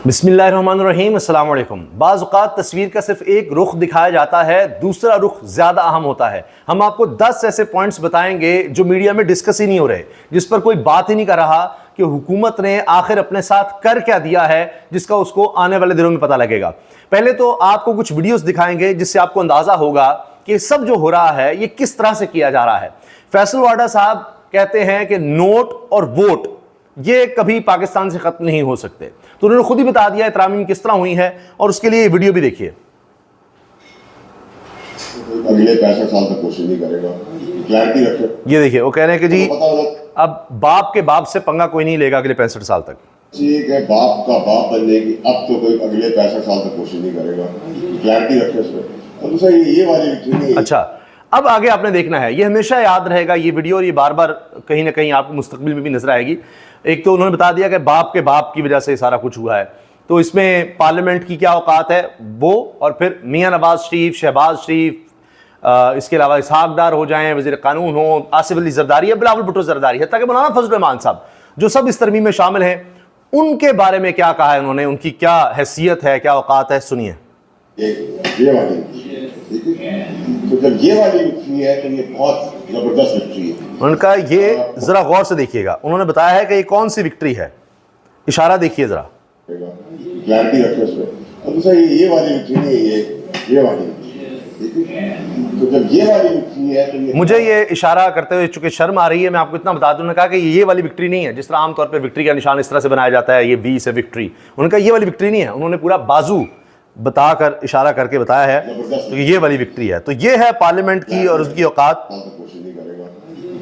बिस्मिल्लाहिर्रहमानिर्रहीम, अस्सलाम वालेकुम। बाज़ औक़ात तस्वीर का सिर्फ एक रुख दिखाया जाता है, दूसरा रुख ज़्यादा अहम होता है। हम आपको 10 ऐसे पॉइंट्स बताएंगे जो मीडिया में डिस्कस ही नहीं हो रहे, जिस पर कोई बात ही नहीं कर रहा कि हुकूमत ने आखिर अपने साथ कर क्या दिया है, जिसका उसको आने वाले दिनों में पता लगेगा। पहले तो आपको कुछ वीडियोस दिखाएंगे जिससे आपको अंदाज़ा होगा कि सब जो हो रहा है ये किस तरह से किया जा रहा है। फैसल वाडा साहब कहते हैं कि नोट और वोट ये कभी पाकिस्तान से खत्म नहीं हो सकते, तो उन्होंने खुद ही बता दिया तरामीम किस तरह हुई है, और उसके लिए वीडियो भी देखिए। अगले 65 साल तक कोशिश नहीं करेगा, क्लैरिटी रखे। ये देखिए, वो कह रहे हैं कि जी अब बाप के बाप से पंगा कोई नहीं लेगा अगले 65 साल तक। ठीक है, बाप का बाप बनने की अब तो कोई अगले 65 साल तक कोशिश नहीं करेगा, क्लैरिटी रखे उसमें। और दूसरा ये वाली विक्ट्री नहीं। अच्छा, अब आगे आपने देखना है, ये हमेशा याद रहेगा ये वीडियो, और ये बार बार कहीं ना कहीं आपको मुस्तकबिल में भी नजर आएगी। एक तो उन्होंने बता दिया कि बाप के बाप की वजह से सारा कुछ हुआ है, तो इसमें पार्लियामेंट की क्या औकात है वो, और फिर मियां नवाज शरीफ, शहबाज शरीफ, इसके अलावा इसहाक डार हो जाएं, वज़ीर कानून हो, आसिफ अली जरदारी या बिलावल भुट्टो जरदारी है, ताकि मौलाना फजल रहमान साहब जो सब इस तरमीम में शामिल हैं, उनके बारे में क्या कहा है उन्होंने, उनकी क्या हैसियत है, क्या औकात है, सुनिए। ये वाली तो जब ये वाली विक्ट्री है तो ये बहुत जबरदस्त विक्ट्री है। उनका ये जरा गौर से देखिएगा, उन्होंने बताया है कि ये कौन सी विक्ट्री है, इशारा देखिए जरा, क्लैरिटी रखे उसमें। और दूसरा ये वाली विक्ट्री नहीं है, ये वाली तो जब ये वाली विक्ट्री है तो ये मुझे ये इशारा करते हुए चूंकि शर्म आ रही है, मैं आपको इतना बता दूं, उन्होंने कहा कि ये वाली विक्ट्री नहीं है, जिस तरह आमतौर पर विक्ट्री का निशान इस तरह से बनाया जाता है, ये वी से विक्ट्री, उनका ये वाली विक्ट्री नहीं है, उन्होंने पूरा बाजू बताकर इशारा करके बताया है, तो ये वाली विक्ट्री है। तो ये है पार्लियामेंट की और उसकी औकात। कोशिश नहीं करेगा,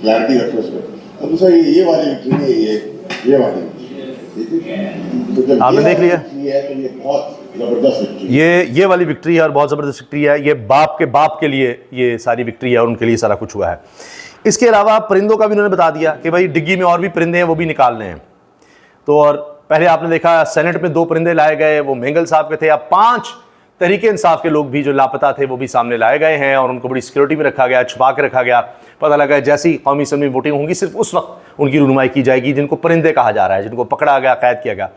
क्लैरिटी रखे उसमें। और दूसरा ये वाली विक्ट्री नहीं है, ये वाली तो जब आपने देख लिया, तो ये बहुत जबरदस्त विक्ट्री, ये वाली विक्ट्री है और बहुत ज़बरदस्त विक्ट्री है। ये बाप के बाप के लिए ये सारी विक्ट्री है और उनके लिए सारा कुछ हुआ है। इसके अलावा परिंदों का भी उन्होंने बता दिया कि भाई डिग्गी में और भी परिंदे हैं, वो भी निकालने हैं। तो और पहले आपने देखा सेनेट में 2 परिंदे लाए गए, वो मेंगल साहब के थे। अब 5 तहरीके इंसाफ के लोग भी जो लापता थे वो भी सामने लाए गए हैं, और उनको बड़ी सिक्योरिटी में रखा गया, छुपा के रखा गया। पता लगा जैसी ही कौमी असम्बली में वोटिंग होंगी सिर्फ उस वक्त उनकी रुनुमाई की जाएगी, जिनको परिंदे कहा जा रहा है, जिनको पकड़ा गया, कैद किया गया।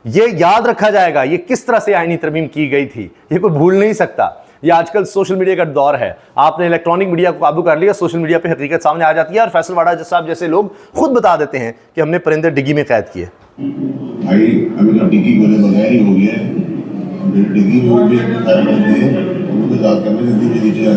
ये याद रखा जाएगा ये किस तरह से आईनी तरमीम की गई थी, ये कोई भूल नहीं सकता। ये आजकल सोशल मीडिया का दौर है, आपने इलेक्ट्रॉनिक मीडिया को काबू कर लिया, सोशल मीडिया पे हकीकत सामने आ जाती है, और फैसल वाडा साहब जैसे लोग खुद बता देते हैं कि हमने परिंदे डिग्गी में कैद किए। भाई अभी तो डिग्गी बोले बगैर ही हो गया है, डिग्गी में भी उनको जाकर करने नीचे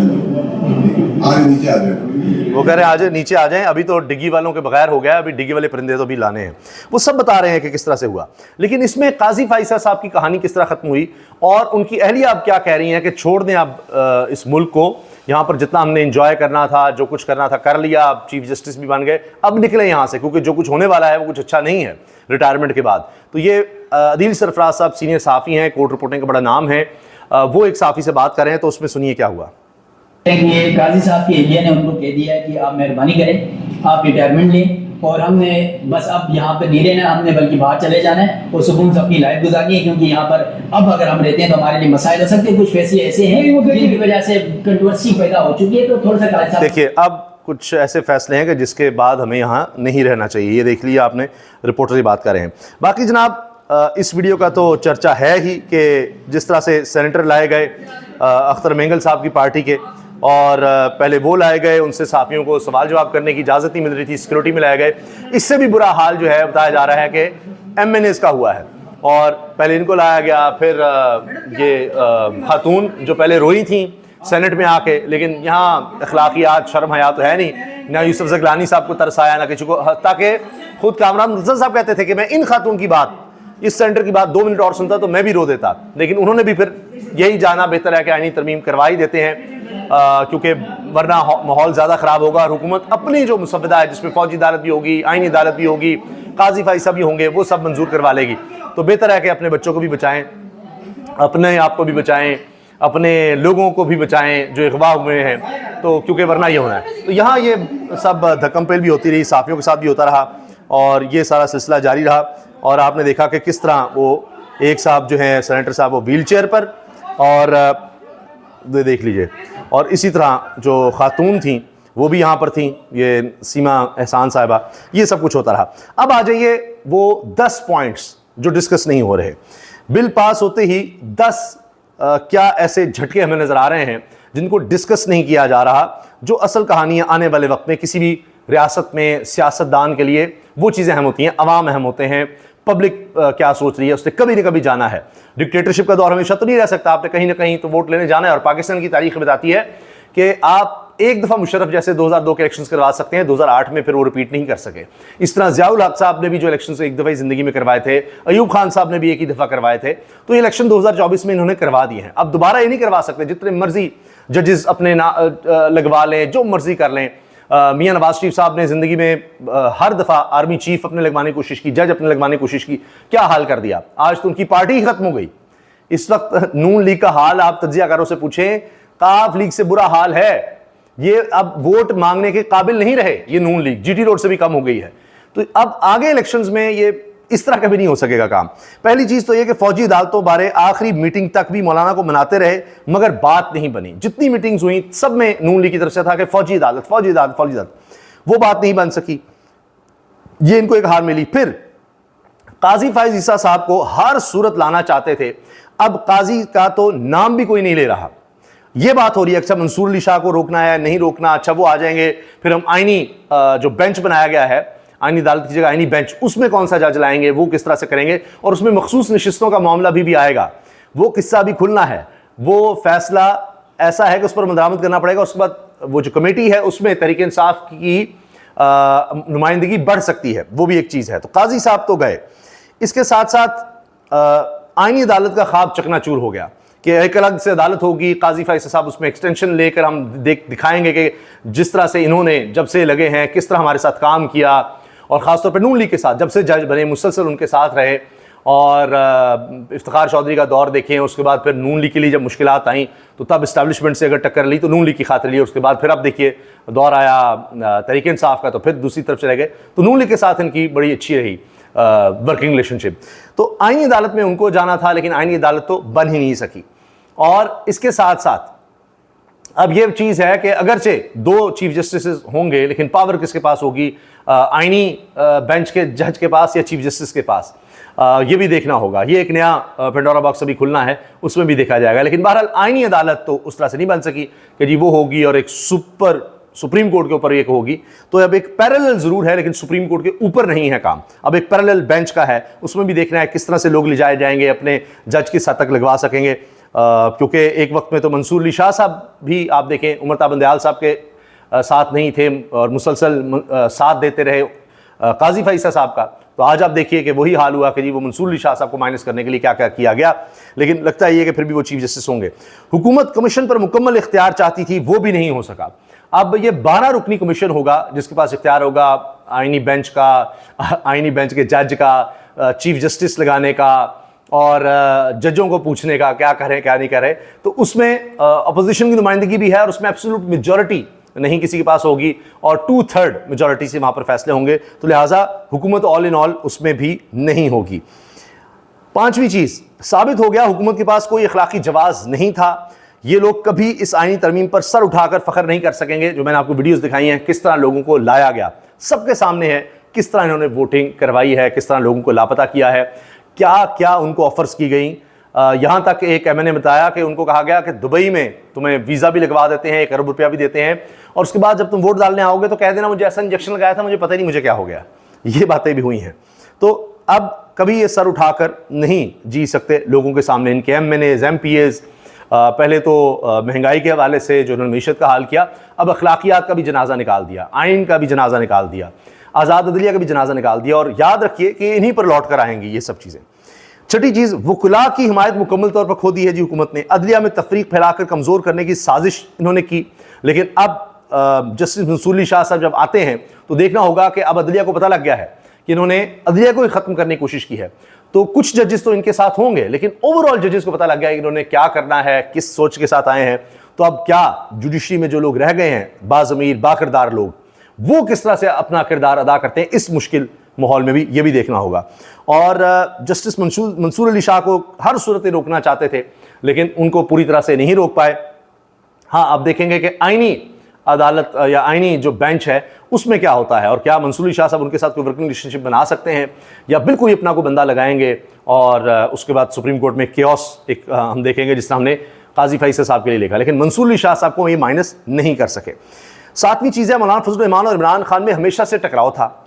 आगे नीचे आ गए, वो कह रहे हैं आज नीचे आ जाएं, अभी तो डिग्गी वालों के बगैर हो गया, अभी डिग्गी वाले परिंदे तो भी लाने हैं। वो सब बता रहे हैं कि किस तरह से हुआ। लेकिन इसमें काजी फाइसा साहब की कहानी किस तरह खत्म हुई, और उनकी अहलिया अब क्या कह रही हैं कि छोड़ दें अब इस मुल्क को, यहाँ पर जितना हमने इंजॉय करना था, जो कुछ करना था कर लिया, अब चीफ जस्टिस भी बन गए, अब निकले यहाँ से, क्योंकि जो कुछ होने वाला है वो कुछ अच्छा नहीं है रिटायरमेंट के बाद। तो ये अदील सरफराज साहब सीनियर सहाफ़ी हैं, कोर्ट रिपोर्टिंग का बड़ा नाम है, वो एक सहाफ़ी से बात कर रहे हैं, तो उसमें सुनिए क्या हुआ। ये काजी साहब की एरिया ने उनको कह दिया है कि आप मेहरबानी करें, आप रिटायरमेंट लें, और हमने बस अब यहाँ पे नहीं रहना, हमने बल्कि बाहर चले जाना है और सुकून से अपनी लाइफ गुजारनी है, क्योंकि यहाँ पर अब अगर हम रहते हैं तो हमारे लिए मसाइल हो सकते हैं। कुछ फैसले ऐसे हैं जिनकी वजह से कंट्रोवर्सी पैदा हो चुकी है। तो थोड़ा सा देखिए, अब कुछ ऐसे फैसले हैं कि जिसके बाद हमें यहाँ नहीं रहना चाहिए, ये देख लिया आपने, रिपोर्टर की बात कर रहे हैं। बाकी जनाब इस वीडियो का तो चर्चा है ही कि जिस तरह से सेनेटर लाए गए अख्तर मेंगल साहब की पार्टी के, और पहले वो लाए गए, उनसे साफियों को सवाल जवाब करने की इजाज़त नहीं मिल रही थी, सिक्योरिटी में लाए गए। इससे भी बुरा हाल जो है बताया जा रहा है कि MNAs का हुआ है, और पहले इनको लाया गया, फिर ये खातून जो पहले रोई थी सेनेट में आके, लेकिन यहाँ अखलाकियात शर्म हया तो है नहीं, ना यूसुफ ज़गलानी साहब को तरस आया, ना किसी को, ताकि खुद कामरान मुर्तज़ा साहब कहते थे कि मैं इन खातून की बात, इस सेंटर की बात 2 मिनट और सुनता तो मैं भी रो देता, लेकिन उन्होंने भी फिर यही जाना बेहतर है कि आईनी तरमीम करवा ही देते हैं, क्योंकि वरना माहौल ज़्यादा ख़राब होगा। हुकूमत अपनी जो मुसव्वदा है, जिसमें फ़ौजी अदालत भी होगी, आईनी अदालत भी होगी, काजी फाइसा भी होंगे, वो सब मंजूर करवा लेगी। तो बेहतर है कि अपने बच्चों को भी बचाएं, अपने आप को भी बचाएं, अपने लोगों को भी बचाएं जो अगवा हुए हैं, तो क्योंकि वरना ये होना है। तो यहाँ ये सब धक्कम-पेल भी होती रही, साफियों के साथ भी होता रहा, और ये सारा सिलसिला जारी रहा। और आपने देखा कि किस तरह वो एक साहब जो हैं सेनेटर साहब, वो व्हील चेयर पर, और देख लीजिए, और इसी तरह जो खातून थी वो भी यहाँ पर थी, ये सीमा एहसान साहिबा, ये सब कुछ होता रहा। अब आ जाइए वो 10 पॉइंट्स जो डिस्कस नहीं हो रहे। बिल पास होते ही 10 क्या ऐसे झटके हमें नजर आ रहे हैं जिनको डिस्कस नहीं किया जा रहा, जो असल कहानियां आने वाले वक्त में किसी भी रियासत में सियासतदान के लिए वो चीज़ें अहम होती हैं, अवाम अहम होते हैं, पब्लिक क्या सोच रही है उसने कभी ना कभी जाना है। डिक्टेटरशिप का दौर हमेशा तो नहीं रह सकता, आपने कहीं ना कहीं तो वोट लेने जाना है। और पाकिस्तान की तारीख बताती है कि आप एक दफ़ा मुशर्रफ जैसे 2002 के इलेक्शंस करवा सकते हैं, 2008 में फिर वो रिपीट नहीं कर सके। इस तरह ज़ियाउल हक साहब ने भी जो इलेक्शंस एक दफ़ा ज़िंदगी में करवाए थे, अयूब खान साहब ने भी एक ही दफ़ा करवाए थे, तो ये इलेक्शन 2024 में इन्होंने करवा दिए हैं। अब दोबारा ये नहीं करवा सकते, जितने मर्जी जजेस अपने लगवा लें, जो मर्जी कर लें। मियां नवाज शरीफ साहब ने ज़िंदगी में हर दफ़ा आर्मी चीफ अपने लगवाने की कोशिश की, जज अपने लगवाने की कोशिश की, क्या हाल कर दिया। आज तो उनकी पार्टी ही खत्म हो गई। इस वक्त नून लीग का हाल आप तज्जियाकारों से पूछें, काफ लीग से बुरा हाल है। ये अब वोट मांगने के काबिल नहीं रहे, ये नून लीग जीटी रोड से भी कम हो गई है। तो अब आगे इलेक्शंस में ये इस तरह का भी नहीं हो सकेगा काम। पहली चीज तो ये कि फौजी अदालतों बारे आखिरी मीटिंग तक भी मौलाना को मनाते रहे, मगर बात नहीं बनी। जितनी मीटिंग्स हुई सब में नून लीग की तरफ से था कि फौजी अदालत, फौजी अदालत, फौजी अदालत, वो बात नहीं बन सकी। ये इनको एक हार मिली। फिर काजी फाइज ईसा साहब को हर सूरत लाना चाहते थे, अब काजी का तो नाम भी कोई नहीं ले रहा। ये बात हो रही है अच्छा मंसूर अली शाह को रोकना है, नहीं रोकना, अच्छा वो आ जाएंगे, फिर हम आईनी जो बेंच बनाया गया है, आईनी अदालत की जगह आईनी बेंच, उसमें कौन सा जज लाएंगे, वो किस तरह से करेंगे, और उसमें मखसूस नशिस्तों का मामला भी आएगा। वो किस्सा भी खुलना है, वो फैसला ऐसा है कि उस पर मदामत करना पड़ेगा। उसके बाद वो जो कमेटी है उसमें तहरीक इंसाफ की नुमाइंदगी बढ़ सकती है, वो भी एक चीज़ है। तो काजी साहब तो गए। इसके साथ साथ आईनी अदालत का ख्वाब चकनाचूर हो गया कि एक अलग से अदालत होगी, काजी फाइज साहब उसमें एक्सटेंशन लेकर हम दिखाएंगे कि जिस तरह से इन्होंने जब से लगे हैं किस तरह हमारे साथ काम किया, और ख़ासतौर पर नून लीग के साथ जब से जज बने मुसलसल उनके साथ रहे। और इफ्तिखार चौधरी का दौर देखें, उसके बाद फिर नून लीग के लिए जब मुश्किलात आई तो तब इस्टेब्लिशमेंट से अगर टक्कर ली तो नून लीग की खातिर ली, उसके बाद फिर अब देखिए दौर आया तहरीक इंसाफ का तो फिर दूसरी तरफ चले गए। तो नून लीग के साथ इनकी बड़ी अच्छी रही वर्किंग रिलेशनशिप। तो आईनी अदालत में उनको जाना था, लेकिन आईनी अदालत तो बन ही नहीं सकी। और इसके साथ साथ अब यह चीज है कि अगरचे 2 चीफ जस्टिस होंगे, लेकिन पावर किसके पास होगी, आईनी बेंच के जज के पास या चीफ जस्टिस के पास, ये भी देखना होगा। ये एक नया पेंडोरा बॉक्स अभी खुलना है, उसमें भी देखा जाएगा। लेकिन बहरहाल आईनी अदालत तो उस तरह से नहीं बन सकी कि जी वो होगी और एक सुप्रीम कोर्ट के ऊपर एक होगी। तो अब एक पैरेलल जरूर है, लेकिन सुप्रीम कोर्ट के ऊपर नहीं है काम। अब एक पैरेलल बेंच का है, उसमें भी देखना है किस तरह से लोग ले जाए जाएंगे, अपने जज की सतह तक लगवा सकेंगे। क्योंकि एक वक्त में तो मंसूर अली शाह साहब भी आप देखें उमर ताबन दयाल साहब के साथ नहीं थे और मुसलसल साथ देते रहे काजी फाइसा साहब का। तो आज आप देखिए कि वही हाल हुआ कि जी वो मंसूर अली शाह साहब को माइनस करने के लिए क्या क्या किया गया। लेकिन लगता है ये कि फिर भी वो चीफ जस्टिस होंगे। हुकूमत कमीशन पर मुकम्मल इख्तियार चाहती थी, वो भी नहीं हो सका। अब ये 12 रुकनी कमीशन होगा जिसके पास इख्तियार होगा आईनी बेंच का, आईनी बेंच के जज का, चीफ जस्टिस लगाने का और जजों को पूछने का क्या करें क्या नहीं करें। तो उसमें अपोजिशन की नुमाइंदगी भी है और उसमें एब्सोल्यूट मेजॉरिटी नहीं किसी के पास होगी और 2/3 मेजॉरिटी से वहां पर फैसले होंगे। तो लिहाजा हुकूमत ऑल इन ऑल उसमें भी नहीं होगी। 5वीं चीज, साबित हो गया हुकूमत के पास कोई अखलाकी जवाज नहीं था। ये लोग कभी इस आईनी तरमीम पर सर उठाकर फख्र नहीं कर सकेंगे। जो मैंने आपको वीडियोस दिखाई हैं किस तरह लोगों को लाया गया, सबके सामने है किस तरह इन्होंने वोटिंग करवाई है, किस तरह लोगों को लापता किया है, क्या क्या उनको ऑफर्स की गई। यहाँ तक एक मैंने बताया कि उनको कहा गया कि दुबई में तुम्हें वीज़ा भी लगवा देते हैं, 1 अरब रुपया भी देते हैं, और उसके बाद जब तुम वोट डालने आओगे तो कह देना मुझे ऐसा इंजेक्शन लगाया था, मुझे पता ही नहीं मुझे क्या हो गया। ये बातें भी हुई हैं। तो अब कभी ये सर उठाकर नहीं जी सकते लोगों के सामने। इनके एमएनएज एमपीएज पहले तो महंगाई के हवाले से जो उन्होंने मीशत का हाल किया, अब अखलाकियात का भी जनाजा निकाल दिया, आइन का भी जनाजा निकाल दिया, आज़ाद अदलिया का भी जनाजा निकाल दिया। और याद रखिए कि इन्हीं पर लौट कर आएंगी ये सब चीज़ें। 6ठी चीज़, वकुला की हिमायत मुकम्मल तौर पर खो दी है जी हुकूमत ने। अदलिया में तफरीक फैलाकर कमज़ोर करने की साजिश इन्होंने की। लेकिन अब जस्टिस मंसूर अली शाह साहब जब आते हैं तो देखना होगा कि अब अदलिया को पता लग गया है कि इन्होंने अदलिया को ही ख़त्म करने की कोशिश की है। तो कुछ जजेस तो इनके साथ होंगे, लेकिन ओवरऑल जजेस को पता लग गया है कि इन्होंने क्या करना है, किस सोच के साथ आए हैं। तो अब क्या जुडिशरी में जो लोग रह गए हैं बाज़मीर बाकिरदार लोग, वो किस तरह से अपना किरदार अदा करते हैं इस मुश्किल माहौल में भी, ये भी देखना होगा। और जस्टिस मंसूर अली शाह को हर सूरत रोकना चाहते थे, लेकिन उनको पूरी तरह से नहीं रोक पाए। हाँ, आप देखेंगे कि आईनी अदालत या आईनी जो बेंच है उसमें क्या होता है, और क्या मंसूर अली शाह साहब उनके साथ कोई वर्किंग रिलेशनशिप बना सकते हैं, या बिल्कुल ही अपना को बंदा लगाएंगे और उसके बाद सुप्रीम कोर्ट में केओस एक हम देखेंगे, जिस हमने काजी फैसल साहब के लिए लिखा। लेकिन मंसूर अली शाह साहब को ये माइनस नहीं कर सके। सातवीं चीज़ है, मौलाना फजल रहमान और इमरान खान में हमेशा से टकराव था।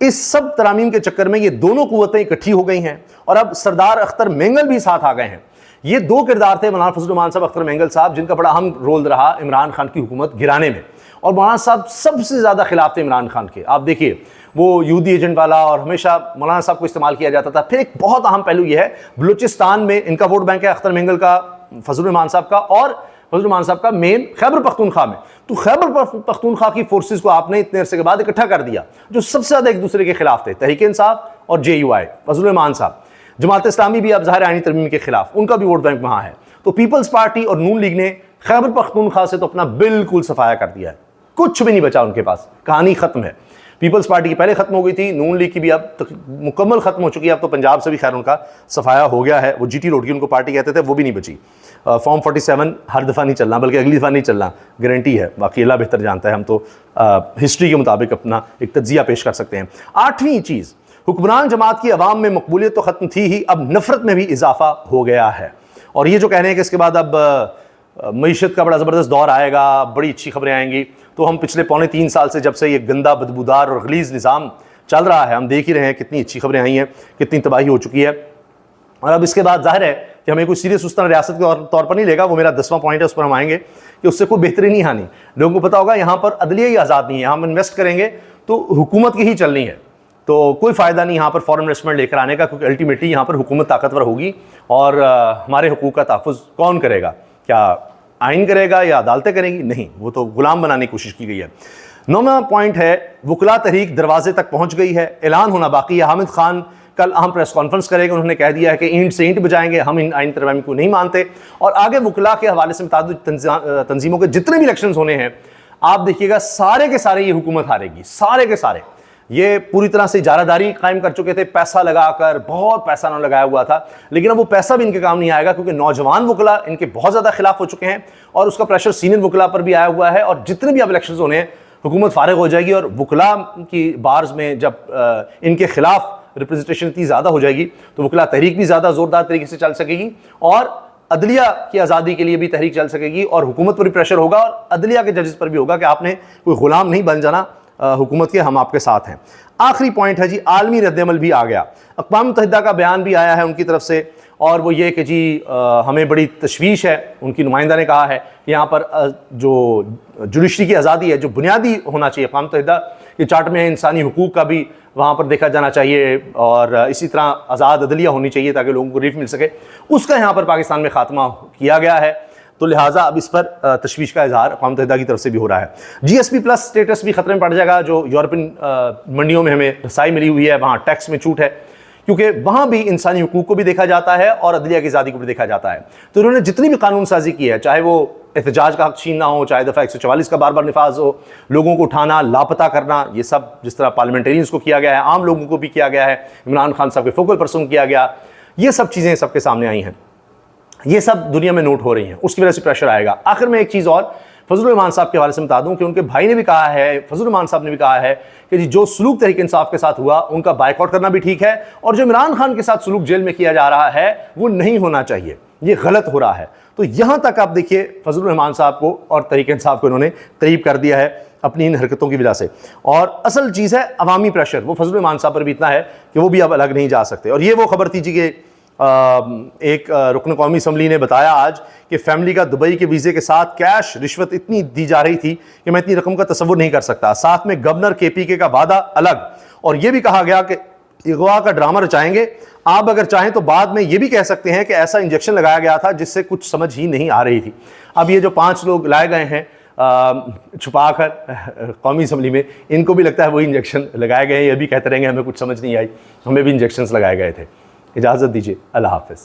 इस सब तरामीम के चक्कर में ये दोनों कुव्वतें इकट्ठी हो गई हैं और अब सरदार अख्तर मेंगल भी साथ आ गए हैं। ये दो किरदार थे, मौलाना फजल रहमान साहब, अख्तर मेंगल साहब, जिनका बड़ा अहम रोल रहा इमरान खान की हुकूमत गिराने में। और मौलाना साहब सबसे ज़्यादा खिलाफ थे इमरान खान के। आप देखिए वो यहूदी एजेंट वाला, और हमेशा मौलाना साहब को इस्तेमाल किया जाता था। फिर एक बहुत अहम पहलू यह है, बलूचिस्तान में इनका वोट बैंक है, अख्तर मेंगल का, फजल रहमान साहब का, और फजल रहमान साहब का मेन खैबर पख्तूनख्वा में। तो खैबर पख्तूनख्वा की फोर्सेस को आपने इतने अरसे के बाद इकट्ठा कर दिया, जो सबसे ज़्यादा एक दूसरे के खिलाफ थे, तहरीक इंसाफ और JUI, फजल रहमान साहब। जमात इस्लामी भी अब ज़ाहिर आईनी तरमीम के खिलाफ, उनका भी वोट बैंक वहाँ है। तो पीपल्स पार्टी और नून लीग ने खैबर पख्तूनख्वा से तो अपना बिल्कुल सफाया कर दिया है, कुछ भी नहीं बचा उनके पास, कहानी खत्म है। पीपल्स पार्टी की पहले खत्म हो गई थी, नून लीग की भी अब तक मुकम्मल खत्म हो चुकी है। अब तो पंजाब से भी खैर उनका सफाया हो गया है। वो GT रोड की उनको पार्टी कहते थे, वो भी नहीं बची। फॉर्म 47 हर दफ़ा नहीं चलना, बल्कि अगली दफ़ा नहीं चलना, गारंटी है। बाकी अल्लाह बेहतर जानता है, हम तो हिस्ट्री के मुताबिक अपना एक तज्जिया पेश कर सकते हैं। आठवीं चीज़, हुक्मरान जमात की अवाम में मकबूलियत तो ख़त्म थी ही, अब नफ़रत में भी इजाफा हो गया है। और ये जो कह रहे हैं कि इसके बाद अब मईशत का बड़ा ज़बरदस्त दौर आएगा, बड़ी अच्छी खबरें आएंगी, तो हम पिछले 3.25 साल से, जब से ये गंदा, बदबूदार और गलीज़ निज़ाम चल रहा है, हम देख ही रहे हैं कितनी अच्छी खबरें आई हैं, कितनी तबाही हो चुकी है। और अब इसके बाद जाहिर है कि हमें कोई सीरियस उस तरह रियासत के तौर पर नहीं लेगा। वो मेरा 10वां पॉइंट है, उस पर हम आएंगे कि उससे कोई बेहतरी नहीं आनी। लोगों को पता होगा यहाँ पर अदलिया ही आज़ाद नहीं है, हम इन्वेस्ट करेंगे तो हुकूमत की ही चलनी है, तो कोई फ़ायदा नहीं यहाँ पर फॉरेन इन्वेस्टमेंट लेकर आने का, क्योंकि अल्टीमेटली यहाँ पर हुकूमत ताकतवर होगी और हमारे हुकूक का तहफ़्फ़ुज़ कौन करेगा? क्या आइन करेगा या अदालतें करेंगी? नहीं, वो तो गुलाम बनाने की कोशिश की गई है। 9वां पॉइंट है, वकला तहरीक दरवाजे तक पहुँच गई है, ऐलान होना बाकी है। हामिद खान कल अहम प्रेस कॉन्फ्रेंस करेंगे, उन्होंने कह दिया है कि ईंट से ईंट बजाएंगे, हम इन आइन तरमीम को नहीं मानते। और आगे वकला के हवाले से मुतादिद तंजीमों के जितने भी इलेक्शन होने हैं, आप देखिएगा सारे के सारे ये हुकूमत हारेगी, सारे के सारे। ये पूरी तरह से इजारादारी कायम कर चुके थे, पैसा लगाकर, बहुत पैसा ना लगाया हुआ था, लेकिन अब वो पैसा भी इनके काम नहीं आएगा, क्योंकि नौजवान वकला इनके बहुत ज़्यादा खिलाफ हो चुके हैं और उसका प्रेशर सीनियर वकला पर भी आया हुआ है। और जितने भी अब इलेक्शन होने हैं, हुकूमत फारिग हो जाएगी और वकला की बार्स में जब इनके खिलाफ रिप्रेजेंटेशन इतनी ज़्यादा हो जाएगी, तो वकला तहरीक भी ज़्यादा ज़ोरदार तरीके से चल सकेगी और अदलिया की आज़ादी के लिए भी तहरीक चल सकेगी, और हुकूमत पर भी प्रेशर होगा और अदलिया के जजेस पर भी होगा कि आपने कोई गुलाम नहीं बन जाना हुकूमत के, हम आपके साथ हैं। आखिरी पॉइंट है जी, आलमी रद्दअमल भी आ गया। अक़वाम मुत्तहिदा का बयान भी आया है उनकी तरफ से, और वो ये कि जी हमें बड़ी तशवीश है। उनकी नुमाइंदा ने कहा है कि यहाँ पर जो जुडिशरी की आज़ादी है, जो बुनियादी होना चाहिए, अक़वाम मुत्तहिदा के चार्टर में इंसानी हुकूक का भी वहाँ पर देखा जाना चाहिए, और इसी तरह आज़ाद अदलिया होनी चाहिए ताकि लोगों को रिलीफ मिल सके, उसका यहाँ पर पाकिस्तान में खात्मा किया गया है। तो लिहाजा अब इस पर तशवीश का इजहार अक़वाम मुत्तहिदा की तरफ से भी हो रहा है। GSP+ स्टेटस भी ख़तरे में पड़ जाएगा। जो यूरोपियन मंडियों में हमें रसाई मिली हुई है, वहाँ टैक्स में छूट है, क्योंकि वहाँ भी इंसानी हुकूक को भी देखा जाता है और अदलिया की आज़ादी को भी देखा जाता है। तो उन्होंने जितनी भी कानून साजी की है, चाहे वो एहतजाज का हक छीनना हो, चाहे दफ़ा 144 का बार बार निफाज हो, लोगों को उठाना, लापता करना, ये सब जिस तरह पार्लियामेंटेरियंस को किया गया है, आम लोगों को भी किया गया है, इमरान खान साहब के फोकल पर्सन किया गया, ये सब चीज़ें सबके सामने आई हैं, ये सब दुनिया में नोट हो रही हैं, उसकी वजह से प्रेशर आएगा। आखिर में एक चीज़ और फजल रहमान साहब के हवाले से बता दूं कि उनके भाई ने भी कहा है, फजल रहमान साहब ने भी कहा है कि जी जो सलूक तहरीक इंसाफ के साथ हुआ उनका बाइकआउट करना भी ठीक है, और जो इमरान खान के साथ सलूक जेल में किया जा रहा है वो नहीं होना चाहिए, ये गलत हो रहा है। तो यहाँ तक आप देखिए फजल रहमान साहब को और तहरीक इंसाफ को इन्होंने तरीब कर दिया है अपनी इन हरकतों की वजह से। और असल चीज़ है अवामी प्रेशर, वो फजल रहमान साहब पर भी इतना है कि वो भी अब अलग नहीं जा सकते। और ये वो खबर थी जी कि एक रुकन कौमी असम्बली ने बताया आज कि फैमिली का दुबई के वीज़े के साथ कैश रिश्वत इतनी दी जा रही थी कि मैं इतनी रकम का तसव्वुर नहीं कर सकता। साथ में गवर्नर KPK का वादा अलग, और यह भी कहा गया कि अगवा का ड्रामा रचाएंगे। आप अगर चाहें तो बाद में ये भी कह सकते हैं कि ऐसा इंजेक्शन लगाया गया था जिससे कुछ समझ ही नहीं आ रही थी। अब ये जो 5 लोग लाए गए हैं छुपा कर कौमी असम्बली में, इनको भी लगता है वही इंजेक्शन लगाए गए हैं। ये भी कहते रहेंगे हमें कुछ समझ नहीं आई, हमें भी इंजेक्शंस लगाए गए थे। इजाज़त दीजिए, अल्लाह हाफ़िज़।